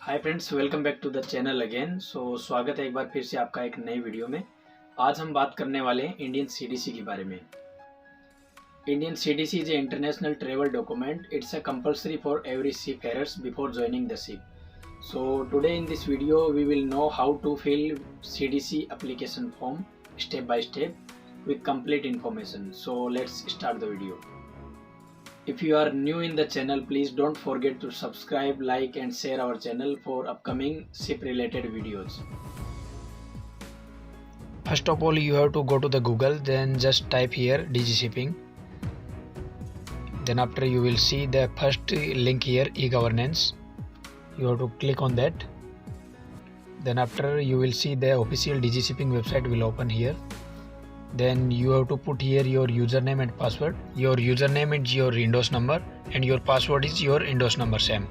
Hi friends, welcome back to the channel again. स्वागत है एक बार फिर से आपका एक नई वीडियो में। आज हम बात करने वाले हैं इंडियन सीडीसी के बारे में। Indian CDC is a international travel document. It's a compulsory for every seafarers before joining the ship. So today in this video we will know how to fill CDC application form step by step with complete information. So let's start the video. If you are new in the channel, please don't forget to subscribe, like and share our channel for upcoming ship related videos. First of all, you have to go to the Google, then just type here DG Shipping. Then after you will see the first link here, e-governance. You have to click on that. Then after you will see the official DG Shipping website will open here. Then you have to put here your username and password. Your username is your Windows number and your password is your Windows number same.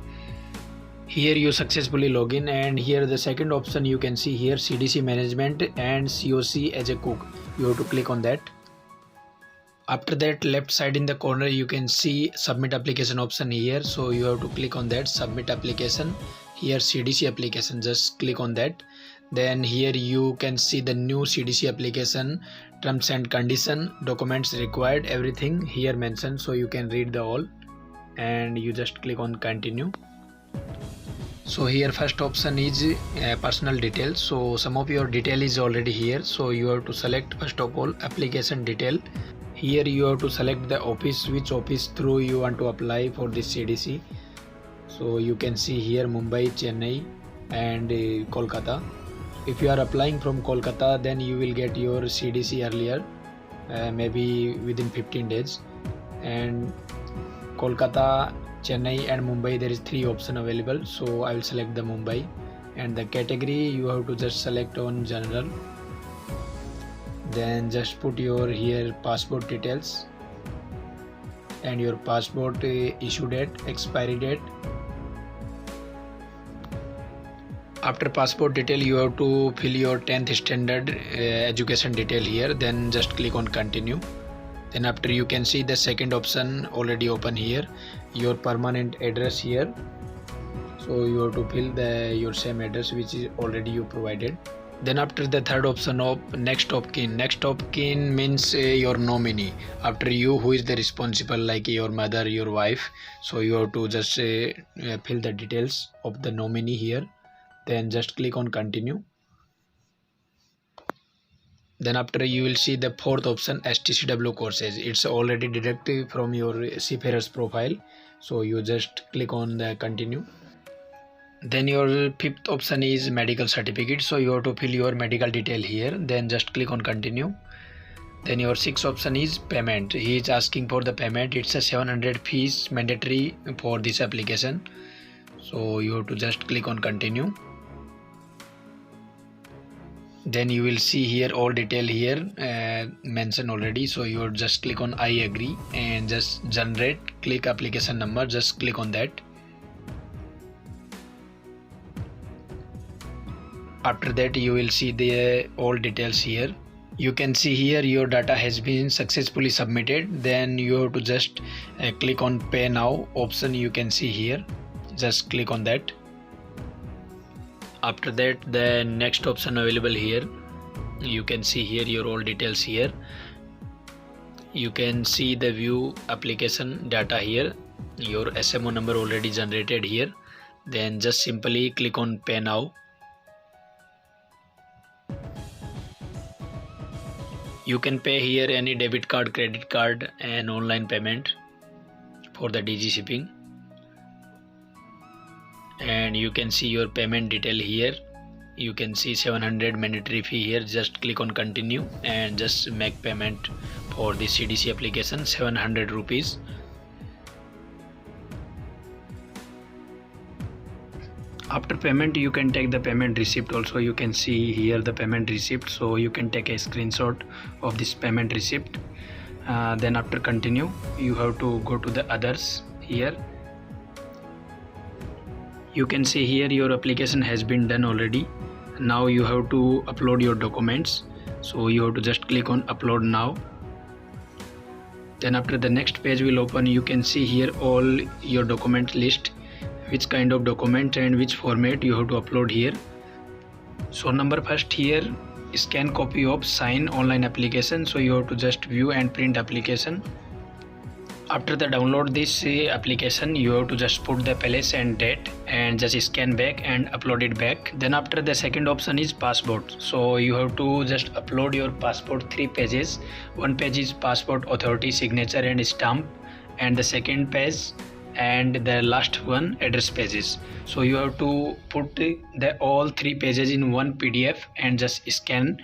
Here you successfully log in, and here the second option you can see here, CDC management and COC as a cook. You have to click on that. After that, left side in the corner you can see submit application option here, so you have to click on that, submit application. Here CDC application, just click on that. Then here you can see the new CDC application, terms and condition, documents required, everything here mentioned, so you can read the all and you just click on continue. So here first option is personal details. So some of your detail is already here, so you have to select first of all application detail. Here you have to select the office, which office through you want to apply for this CDC. So you can see here Mumbai, Chennai and Kolkata. If you are applying from Kolkata, then you will get your CDC earlier, maybe within 15 days. And Kolkata, Chennai and Mumbai, there is 3 options available, so I will select the Mumbai. And the category you have to just select on general. Then just put your here passport details and your passport issue date, expiry date. After passport detail you have to fill your 10th standard education detail here, then just click on continue. Then after you can see the second option already open here, your permanent address here, so you have to fill your same address which is already you provided. Then after the third option of next of kin. Next of kin means your nominee after you, who is the responsible, like your mother, your wife, so you have to just fill the details of the nominee here, then just click on continue. Then after you will see the fourth option, STCW courses. It's already deducted from your seafarer's profile, so you just click on the continue. Then your fifth option is medical certificate, so you have to fill your medical detail here, then just click on continue. Then your sixth option is payment. He is asking for the payment. It's a 700 fees mandatory for this application, so you have to just click on continue. Then you will see here all detail here mentioned already, so you would just click on I agree and just generate, click application number, just click on that. After that you will see the all details here. You can see here your data has been successfully submitted. Then you have to just click on pay now option, you can see here, just click on that. After that, the next option available here, you can see here your all details here. You can see the view application data here, your SMO number already generated here. Then just simply click on pay now. You can pay here any debit card, credit card and online payment for the DG Shipping. And you can see your payment detail here. You can see 700 mandatory fee here, just click on continue and just make payment for the CDC application, 700 rupees. After payment you can take the payment receipt also. You can see here the payment receipt, so you can take a screenshot of this payment receipt. Then after continue you have to go to the others here. You can see here your application has been done already. Now you have to upload your documents, so you have to just click on upload now. Then after the next page will open, you can see here all your document list which kind of document and which format you have to upload here. So number first here, scan copy of sign online application. So you have to just view and print application. After the download this application, you have to just put the place and date and just scan back and upload it back. Then after, the second option is passport. So you have to just upload your passport 3 pages. One page is passport authority signature and stamp, and the second page and the last one address pages. So you have to put the all 3 pages in one PDF and just scan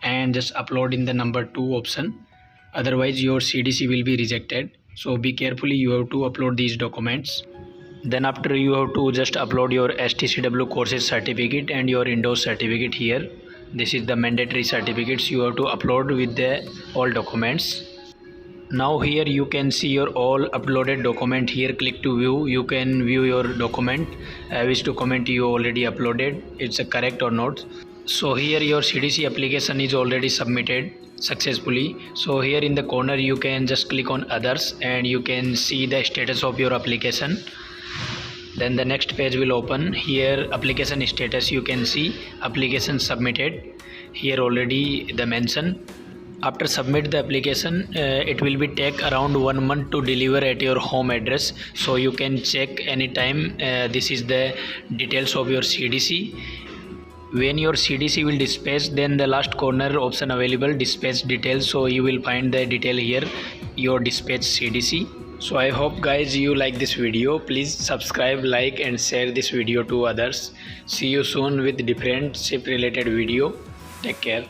and just upload in the number 2 option. Otherwise your CDC will be rejected. So be carefully, you have to upload these documents. Then after, you have to just upload your STCW courses certificate and your Indoors certificate here. This is the mandatory certificates you have to upload with the all documents. Now here you can see your all uploaded document. Here click to view. You can view your document, which document you already uploaded, it's correct or not. So here your CDC application is already submitted successfully. So here in the corner you can just click on others and you can see the status of your application. Then the next page will open. Here application status, you can see application submitted. Here already the mention. After submit the application, it will be take around 1 month to deliver at your home address. So you can check anytime. This is the details of your CDC. When your CDC will dispatch, then the last corner option available, dispatch details. So you will find the detail here, your dispatch CDC. So I hope guys you like this video. Please subscribe, like and share this video to others. See you soon with different ship related video. Take care.